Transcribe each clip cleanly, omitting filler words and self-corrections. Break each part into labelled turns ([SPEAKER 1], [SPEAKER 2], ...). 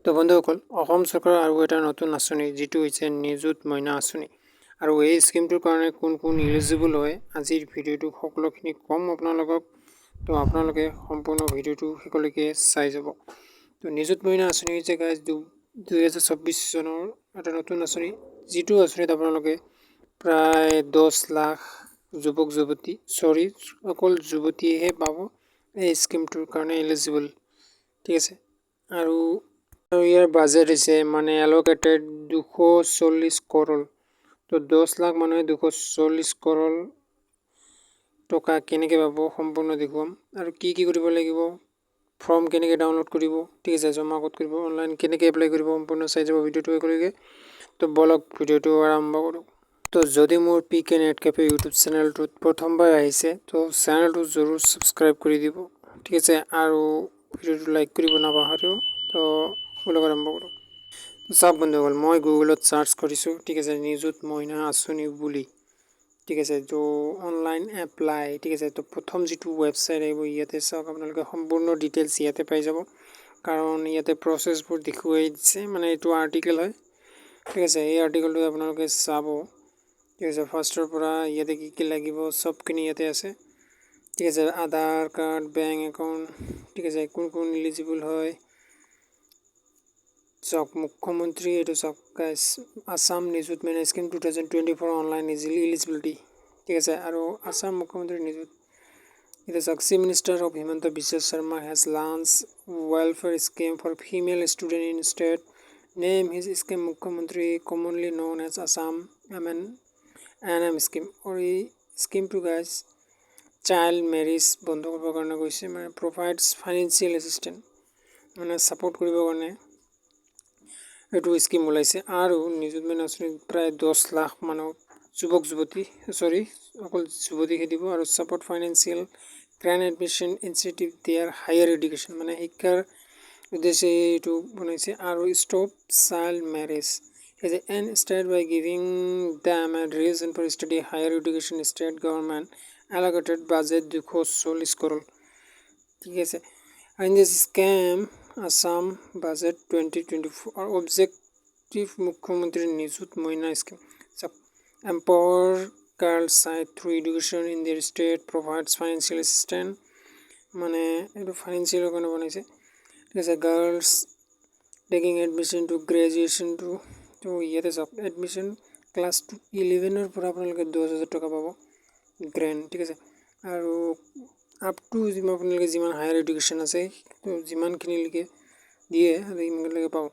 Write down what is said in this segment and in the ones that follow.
[SPEAKER 1] তো বন্ধুসকল, অসম চৰকাৰৰ আৰু এটা নতুন আঁচনি যিটো হৈছে নিযুত মইনা আঁচনি। আৰু এই স্কিমটোৰ কাৰণে কোন কোন ইলিজিবল হয় আজিৰ ভিডিঅ'টো সকলোখিনি কম আপোনালোকক। তো আপোনালোকে সম্পূৰ্ণ ভিডিঅ'টো শেষলৈকে চাই যাব। তো নিযুত মইনা আঁচনি হৈছে গাইজ 2024 চনৰ এটা নতুন আঁচনি, যিটো আঁচনিত আপোনালোকে প্ৰায় 10 লাখ যুৱক যুৱতী অকল যুৱতীয়েহে পাব এই স্কিমটোৰ কাৰণে এলিজিবল। ঠিক আছে, আৰু ইয়াৰ বাজেট হৈছে মানে এল'কেটেড 240 কৰল। তো 10 লাখ মানুহে 240 কৰল টকা কেনেকৈ পাব সম্পূৰ্ণ দেখুৱাম, আৰু কি কৰিব লাগিব, ফৰ্ম কেনেকৈ ডাউনলোড কৰিব, ঠিক আছে, জমা ক'ত কৰিব, অনলাইন কেনেকৈ এপ্লাই কৰিব, সম্পূৰ্ণ চাই যাব ভিডিঅ'টো একেলগে। তো বলক ভিডিঅ'টো আৰম্ভ কৰোঁ। তো যদি মোৰ পিক এণ্ড এড কেফে ইউটিউব চেনেলটোত প্ৰথমবাৰ আহিছে তো চেনেলটো জৰুৰ ছাবস্ক্ৰাইব কৰি দিব, ঠিক আছে, আৰু ভিডিঅ'টো লাইক কৰিব নাপাহৰিব। তো বলক আৰম্ভ কৰোঁ। চাওক বন্ধুসকল, মই গুগলত চাৰ্চ কৰিছোঁ, ঠিক আছে, নিযুত মইনা আঁচনি বুলি, ঠিক আছে, তো অনলাইন এপ্লাই, ঠিক আছে। তো প্ৰথম যিটো ৱেবছাইট আহিব ইয়াতে চাওক, আপোনালোকে সম্পূৰ্ণ ডিটেইলছ ইয়াতে পাই যাব, কাৰণ ইয়াতে প্ৰচেছবোৰ দেখুৱাই দিছে, মানে এইটো আৰ্টিকেল হয়, ঠিক আছে। এই আৰ্টিকেলটো আপোনালোকে চাব, ঠিক আছে, ফাৰ্ষ্টৰ পৰা ইয়াতে কি কি লাগিব চবখিনি ইয়াতে আছে, ঠিক আছে। আধাৰ কাৰ্ড, বেংক একাউণ্ট, ঠিক আছে, কোন কোন ইলিজিবল হয় চাওক। মুখ্যমন্ত্ৰী এইটো চাওক গাইজ, আছাম নিযুত মইনা স্কিম 2024 অনলাইন ইলিজিবিলিটি, ঠিক আছে। আৰু আছাম মুখ্যমন্ত্ৰী নিযুত, এতিয়া চাওক, chief minister of Himanta Biswa Sarma has launch welfare scheme for female student in state, name his scheme Mukhyamantri, commonly known as Assam এম স্কিম। আৰু এই স্কিমটো গাইজ চাইল্ড মেৰিজ বন্ধ কৰিবৰ কাৰণে কৈছে, মানে প্ৰভাইডছ ফাইনেন্সিয়েল এছিষ্টেণ্ট, মানে ছাপোৰ্ট কৰিবৰ কাৰণে এইটো স্কিম ওলাইছে। আৰু নিযুত মইনা আঁচনিত প্ৰায় 10 লাখ মানুহ অকল যুৱতীকে দিব, আৰু support financial grant admission institute their higher education, মানে শিক্ষাৰ উদ্দেশ্যে এইটো বনাইছে। আৰু stop child marriage and state by giving them a reason for study higher education, state government allocated budget 240 crore, ঠিক আছে। In this scheme Assam budget 2024 objective Mukhyamantri Nijut Moina scheme, empower girls child through education in their state, provides financial assistance, মানে এইটো ফাইনেন্সিয়েলৰ কাৰণে বনাইছে, ঠিক আছে। Girls taking admission two graduation তো ইয়াতে চাওক, এডমিশ্যন ক্লাছ 11ৰ পৰা আপোনালোকে 10,000 টকা পাব গ্ৰেণ্ড, ঠিক আছে। আৰু আপ টু আপোনালোকে যিমান হায়াৰ এডুকেশ্যন আছে তো যিমানখিনিলৈকে দিয়ে আৰু ইমানলৈকে পাব।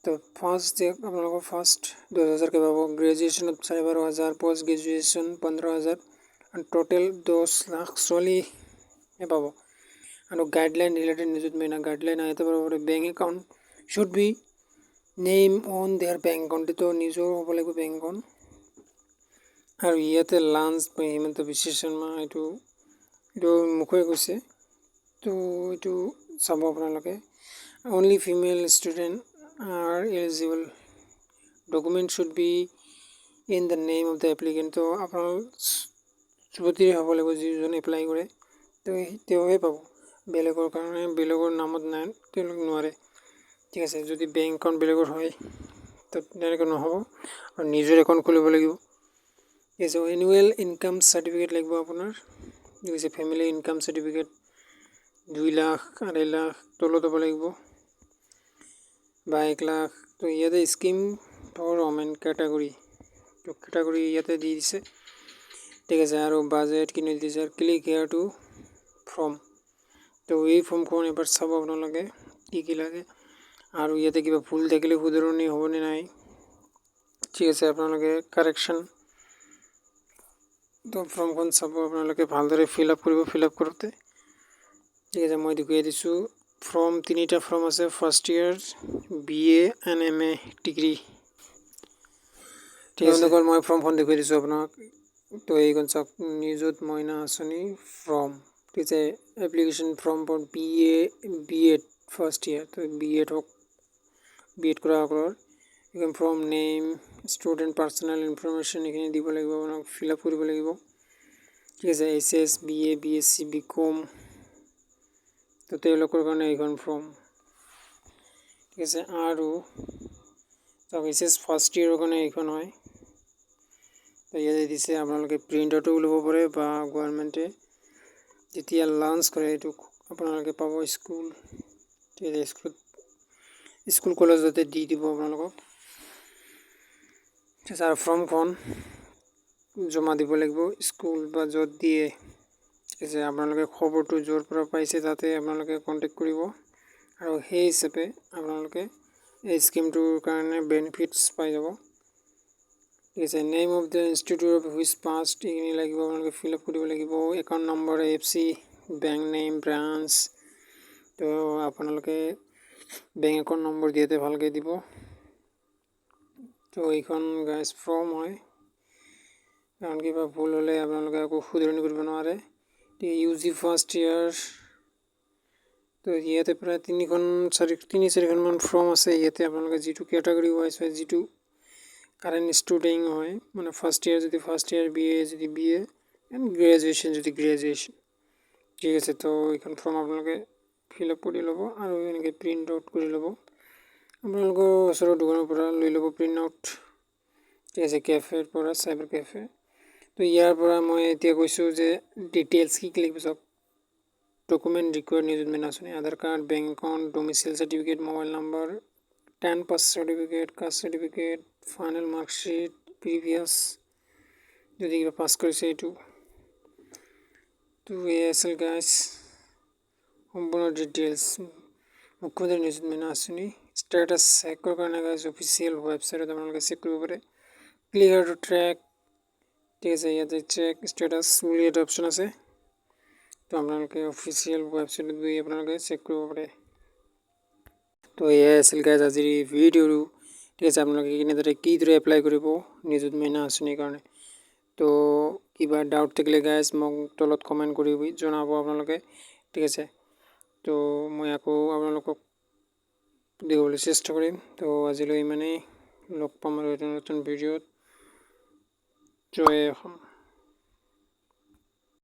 [SPEAKER 1] তো ফাৰ্ষ্ট আপোনালোকৰ 10,000কৈ পাব, গ্ৰেজুৱেশ্যনত 12,000, পষ্ট গ্ৰেজুৱেশ্যন 15,000, আৰু টোটেল 10 লাখ ছোৱালীহে পাব। আৰু গাইডলাইন ৰিলেটেড নিযুত মইনা গাইডলাইন আহি পাব, bank account should be name on their bank account, তো নিজৰ হ'ব লাগিব বেংক একাউণ্ট। আৰু ইয়াতে লাঞ্চ বাই হিমন্ত বিশ্ব শৰ্মা, এইটো মুখে কৈছে, তো এইটো চাব আপোনালোকে। Only female student are eligible, document should be in the name of the applicant, তো আপোনাৰ যুৱতীৰে হ'ব লাগিব যিজন এপ্লাই কৰে, তো তেওঁহে পাব, বেলেগৰ কাৰণে বেলেগৰ নামত নাই তেওঁলোক নোৱাৰে, ঠিক আছে। যদি বেংক একাউণ্ট বেলেগৰ হয় তো তেনেকৈ নহ'ব, আৰু নিজৰ একাউণ্ট খুলিব লাগিব, ঠিক আছে। এনুৱেল ইনকাম চাৰ্টিফিকেট লাগিব আপোনাৰ, ঠিক আছে। Family income certificate 2 lakh 2.5 lakh তলত হ'ব লাগিব বা 1 লাখ। তো ইয়াতে স্কিম ফৰ ওমেন কেটাগৰী, তো কেটাগৰী ইয়াতে দি দিছে, ঠিক আছে। আৰু বাজেট কিনি দিছে, আৰু ক্লিক হেয়াৰ টু ফৰ্ম, তো এই ফৰ্মখন এবাৰ চাব আপোনালোকে কি কি লাগে, আৰু ইয়াতে কিবা ভুল থাকিলে শুধৰণি হ'বনে নাই, ঠিক আছে, আপোনালোকে কাৰেকশ্যন। তো ফৰ্মখন চাব আপোনালোকে ভালদৰে ফিল আপ কৰিব, ফিল আপ কৰোঁতে, ঠিক আছে। মই দেখুৱাই দিছোঁ ফৰ্ম, 3টা ফৰ্ম আছে, first year, BA and MA degree, ঠিক আছে। মই ফৰ্মখন দেখুৱাই দিছোঁ আপোনাক। তো এইখন চাওক, নিযুত মইনা আঁচনি ফৰ্ম, ঠিক আছে। Application form for BA first year, তো BA হওক, BA কৰা সকলৰ এইখন form, name, student personal information এইখিনি দিব লাগিব, আপোনাক ফিল আপ কৰিব লাগিব, ঠিক আছে। HS BA BSc BCom, তো তেওঁলোকৰ কাৰণে এইখন ফৰ্ম, ঠিক আছে। আৰু এইচএছ ফাৰ্ষ্ট ইয়েৰৰ কাৰণে এইখন হয়। তো ইয়াতে দিছে আপোনালোকে প্ৰিণ্ট আউটো ল'ব পাৰে বা গভৰ্ণমেণ্টে যেতিয়া লঞ্চ কৰে এইটো আপোনালোকে পাব স্কুল, ঠিক আছে, স্কুল কলেজতে দি দিব আপোনালোকক। ঠিক আছে, আৰু ফৰ্মখন জমা দিব লাগিব স্কুল বা য'ত দিয়ে। ঠিক আছে, আপোনালোকে খবৰটো য'ৰ পৰা পাইছে তাতে আপোনালোকে কণ্টেক্ট কৰিব, আৰু সেই হিচাপে আপোনালোকে এই স্কিমটোৰ কাৰণে বেনিফিটছ পাই যাব। ঠিক আছে, name of the institute of which past এইখিনি লাগিব, আপোনালোকে ফিল আপ কৰিব লাগিব। Account number, AFC, bank name, branch. তো আপোনালোকে বেংক একাউণ্ট নম্বৰ দিয়াতে ভালকৈ দিব। তো এইখন গাইজ ফৰ্ম হয়, কাৰণ কিবা ভুল হ'লে আপোনালোকে আকৌ শুধৰণি কৰিব নোৱাৰে। UG ফাৰ্ষ্ট ইয়াৰ, তো ইয়াতে প্ৰায় তিনি চাৰিখনমান ফৰ্ম আছে। ইয়াতে আপোনালোকে যিটো কেটাগৰী ৱাইজ হয়, যিটো কাৰেণ্ট ষ্টুডেণ্ট হয়, মানে ফাৰ্ষ্ট ইয়াৰ যদি ফাৰ্ষ্ট ইয়াৰ, BA যদি BA, এণ্ড গ্ৰেজুৱেশ্যন যদি গ্ৰেজুৱেশ্যন। ঠিক আছে, তো এইখন ফৰ্ম আপোনালোকে ফিল আপ কৰি ল'ব আৰু এনেকৈ প্ৰিণ্ট আউট কৰি ল'ব। আপোনালোকৰ ওচৰৰ দোকানৰ পৰা লৈ ল'ব প্ৰিণ্ট আউট। ঠিক আছে, কেফেৰ পৰা, চাইবাৰ কেফে। তো ইয়াৰ পৰা মই এতিয়া কৈছোঁ যে ডিটেইলছ কি লিখিব চাওক। ডকুমেণ্ট ৰিকুৱাৰ্ড নিযুত মইনা আঁচনি, Aadhaar card, bank account, domicile certificate, mobile number, 10 pass certificate, caste certificate, final marksheet, previous যদি কিবা পাছ কৰিছে এইটো। তো এয়া আছিল গাইজ সম্পূৰ্ণ ডিটেইলছ মুখ্যমন্ত্ৰী নিযুত মইনা আঁচনি। ষ্টেটাছ চেকৰ কাৰণে গাইজ অফিচিয়েল ৱেবছাইটত আপোনালোকে চেক কৰিব পাৰে। ক্লিয়াৰ টু ট্ৰেক, ঠিক আছে, ইয়াতে চেক ষ্টেটাছ বুলি এটা অপশ্যন আছে। তো আপোনালোকে অফিচিয়েল ৱেবছাইটত গৈ আপোনালোকে চেক কৰিব পাৰে। তো এয়াই আছিল গাইজ আজিৰ ভিডিঅ'টো। ঠিক আছে, আপোনালোকে কিদৰে এপ্লাই কৰিব নিযুত মইনা আঁচনিৰ কাৰণে। তো কিবা ডাউট থাকিলে গাইজ মোক তলত কমেণ্ট কৰি জনাব আপোনালোকে। ঠিক আছে, তো মই আকৌ আপোনালোকক দিবলৈ চেষ্টা কৰিম। তো আজিলৈ ইমানেই, লগ পাম আৰু এটা নতুন ভিডিঅ'ত। জয় অসম।